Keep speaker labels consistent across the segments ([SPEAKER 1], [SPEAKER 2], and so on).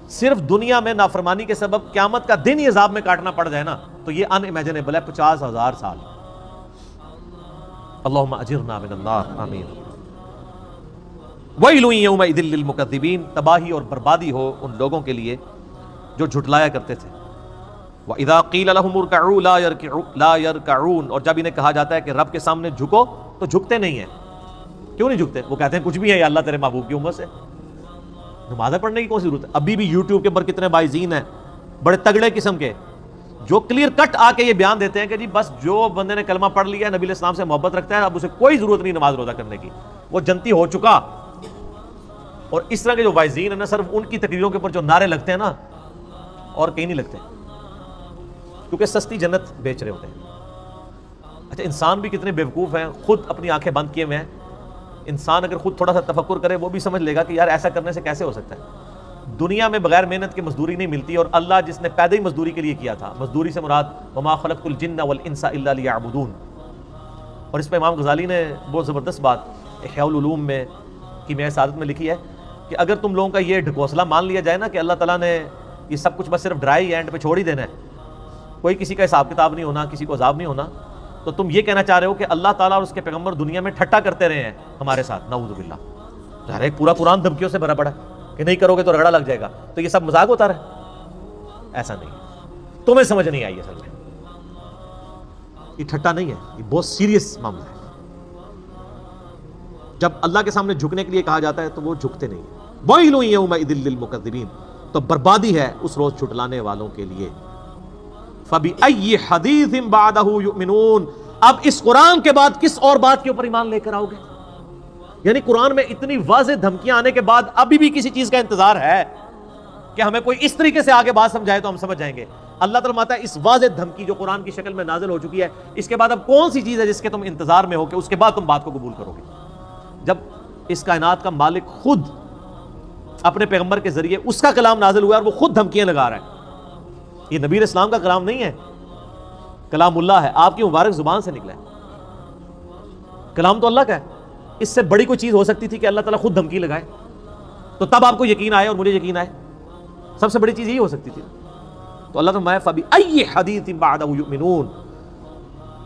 [SPEAKER 1] صرف دنیا میں نافرمانی کے سبب قیامت کا دن ہی عذاب میں کاٹنا پڑ جائے نا تو یہ ان امیجنیبل ہے 50,000 سال. اللہم اجرنا من النار آمین. ویل یومئذ للمکذبین، تباہی اور بربادی ہو ان لوگوں کے لیے جو جھٹلایا کرتے تھے. وَإِذَا قِيلَ لَهُمُ ارْكَعُوا لَا يَرْكَعُونَ، اور جب انہیں کہا جاتا ہے کہ رب کے سامنے جھکو تو جھکتے نہیں ہیں. کیوں نہیں جھکتے؟ وہ کہتے ہیں کچھ بھی ہے یا اللہ تیرے محبوب کی امت سے، نمازیں پڑھنے کی کون سی ضرورت ہے؟ ابھی بھی یوٹیوب کے اوپر کتنے بائزین ہیں بڑے تگڑے قسم کے جو کلیئر کٹ آ کے یہ بیان دیتے ہیں کہ جی بس جو بندے نے کلمہ پڑھ لیا، نبی علیہ السلام سے محبت رکھتا ہے، اب اسے کوئی ضرورت نہیں نماز روزہ کرنے کی، وہ جنتی ہو چکا. اور اس طرح کے جو وائزین ہیں نا، صرف ان کی تقریروں کے اوپر جو نعرے لگتے ہیں نا اور کہیں نہیں لگتے، کیونکہ سستی جنت بیچ رہے ہوتے ہیں. اچھا انسان بھی کتنے بیوقوف ہیں، خود اپنی آنکھیں بند کیے ہوئے ہیں. انسان اگر خود تھوڑا سا تفکر کرے وہ بھی سمجھ لے گا کہ یار ایسا کرنے سے کیسے ہو سکتا ہے. دنیا میں بغیر محنت کے مزدوری نہیں ملتی، اور اللہ جس نے پیدا ہی مزدوری کے لیے کیا تھا، مزدوری سے مراد وما خلقت الجن والانس الا لیعبدون. اور اس پہ امام غزالی نے بہت زبردست بات احیاء العلوم میں کیمیائے سعادت میں لکھی ہے کہ اگر تم لوگوں کا یہ ڈھکوسلا مان لیا جائے نا کہ اللہ تعالیٰ نے یہ سب کچھ بس صرف ڈرائی اینڈ پہ چھوڑ ہی دینا ہے، کوئی کسی کا حساب کتاب نہیں ہونا، کسی کو عذاب نہیں ہونا، تو تم یہ کہنا چاہ رہے ہو کہ اللہ تعالیٰ اور اس کے پیغمبر دنیا میں ٹھٹا کرتے رہے ہیں ہمارے ساتھ، نعوذ باللہ. ہر ایک پورا قرآن دھمکیوں سے بھرا پڑا کہ نہیں کرو گے تو رگڑا لگ جائے گا، تو یہ سب مذاق ہوتا رہا؟ ایسا نہیں ہے، تمہیں سمجھ نہیں آئی اصل میں. یہ ٹھٹا نہیں ہے، یہ بہت سیریس معاملہ ہے. جب اللہ کے سامنے جھکنے کے لیے کہا جاتا ہے تو وہ جھکتے نہیں ہیں. وَيْلٌ يَوْمَئِذٍ لِّلْمُكَذِّبِينَ، تو بربادی ہے اس روز جھٹلانے والوں کے لیے. فَبِأَيِّ حَدِيثٍ بَعْدَهُ يُؤْمِنُونَ، اب اس قرآن کے بعد کس اور بات کے اوپر ایمان لے کر آؤ گے؟ یعنی قرآن میں اتنی واضح دھمکیاں آنے کے بعد ابھی بھی کسی چیز کا انتظار ہے کہ ہمیں کوئی اس طریقے سے آگے بات سمجھائے تو ہم سمجھ جائیں گے. اللہ تعالیٰ فرماتا ہے اس واضح دھمکی جو قرآن کی شکل میں نازل ہو چکی ہے، اس کے بعد اب کون سی چیز ہے جس کے تم انتظار میں ہو کہ اس کے بعد تم بات کو قبول کرو گے؟ جب اس کائنات کا مالک خود اپنے پیغمبر کے ذریعے اس کا کلام نازل ہوا ہے اور وہ خود دھمکیاں لگا رہا ہے. یہ نبی علیہ السلام کا کلام نہیں ہے، کلام اللہ ہے، آپ کی مبارک زبان سے نکلا ہے. کلام تو اللہ کا ہے. اس سے بڑی کوئی چیز ہو سکتی تھی کہ اللہ تعالیٰ خود دھمکی لگائے تو تب آپ کو یقین آئے اور مجھے یقین آئے؟ سب سے بڑی چیز یہی ہو سکتی تھی. تو اللہ تعالیٰ فَبِأَيِّ حَدِيثٍ بَعْدَهُ يُؤْمِنُونَ،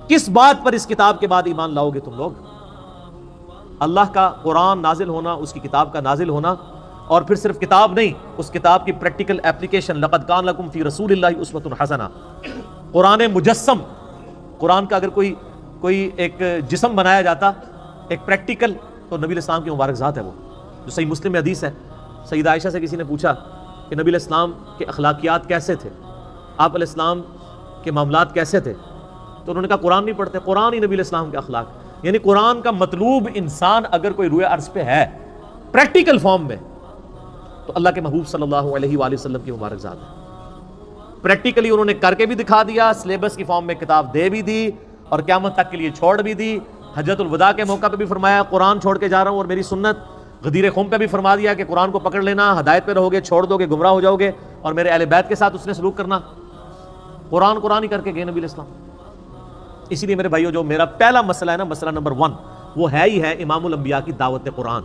[SPEAKER 1] کس بات پر اس کتاب کے بعد ایمان لاؤ گے تم لوگ؟ اللہ کا قرآن نازل ہونا، اس کی کتاب کا نازل ہونا، اور پھر صرف کتاب نہیں، اس کتاب کی پریکٹیکل اپلیکیشن. لَقَدْ كَانَ لَكُمْ فِي رَسُولِ اللَّهِ أُسْوَةٌ حَسَنَةٌ، قرآن مجسم. قرآن کا اگر کوئی ایک جسم بنایا جاتا ایک پریکٹیکل، تو نبی علیہ السلام کی مبارک ذات ہے وہ. جو صحیح مسلم میں حدیث ہے، سیدہ عائشہ سے کسی نے پوچھا کہ نبی علیہ السلام کے اخلاقیات کیسے تھے، آپ علیہ السلام کے معاملات کیسے تھے، تو انہوں نے کہا قرآن نہیں پڑھتے، قرآن ہی نبی علیہ السلام کے اخلاق. یعنی قرآن کا مطلوب انسان اگر کوئی روئے عرض پہ ہے پریکٹیکل فارم میں، تو اللہ کے محبوب صلی اللہ علیہ وآلہ وسلم کی مبارک ذات ہے. پریکٹیکلی انہوں نے کر کے بھی دکھا دیا، سلیبس کی فارم میں کتاب دے بھی دی اور قیامت تک کے لیے چھوڑ بھی دی. حجۃ الوداع کے موقع پہ بھی فرمایا قرآن چھوڑ کے جا رہا ہوں اور میری سنت. غدیر خم پہ بھی فرما دیا کہ قرآن کو پکڑ لینا، ہدایت پہ رہو گے، چھوڑ دو گے گمراہ ہو جاؤ گے، اور میرے اہل بیت کے ساتھ اس نے سلوک کرنا. قرآن ہی کر کے گئے نبی علیہ السلام. اسی لیے میرے بھائیو، جو میرا پہلا مسئلہ ہے نا، مسئلہ نمبر 1 وہ ہے ہی ہے امام الانبیاء کی دعوت قرآن.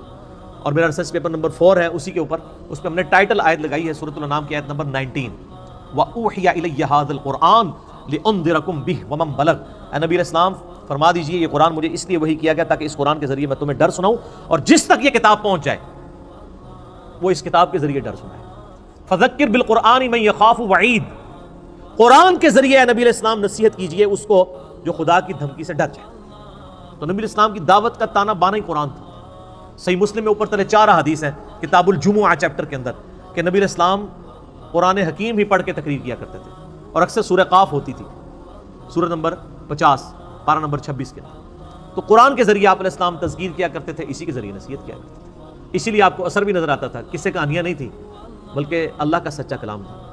[SPEAKER 1] اور میرا ریسرچ پیپر نمبر 4 ہے اسی کے اوپر، اس پہ ہم نے ٹائٹل آیت لگائی ہے سورۃ الانعام کی آیت نمبر 19، وَأُوحِيَ إِلَيَّ هَذَا الْقُرْآنُ لِأُنذِرَكُم بِهِ وَمَن بَلَغَ. اے نبی علیہ السلام فرما دیجئے یہ قرآن مجھے اس لیے وحی کیا گیا تاکہ اس قرآن کے ذریعے میں تمہیں ڈر سناؤں، اور جس تک یہ کتاب پہنچ جائے وہ اس کتاب کے ذریعے ڈر سنائے. فَذَكِّرْ بِالْقُرْآنِ مَن يَخَافُ وَعِيدٍ، قرآن کے ذریعے اے نبی علیہ السلام نصیحت کیجئے اس کو جو خدا کی دھمکی سے ڈر جائے. تو نبی علیہ السلام کی دعوت کا تانا بانا ہی قرآن تھا. صحیح مسلم میں اوپر تلے 4 حدیث ہیں کتاب الجمعہ چیپٹر کے اندر کہ نبی علیہ السلام قرآن حکیم ہی پڑھ کے تقریر کیا کرتے تھے، اور اکثر سورہ قاف ہوتی تھی، سورہ نمبر 50 پارہ نمبر 26 کے اندر. تو قرآن کے ذریعے آپ علیہ السلام تذکیر کیا کرتے تھے، اسی کے ذریعے نصیحت کیا کرتے تھے. اسی لیے آپ کو اثر بھی نظر آتا تھا، قصے کہانیاں نہیں تھی بلکہ اللہ کا سچا کلام تھا.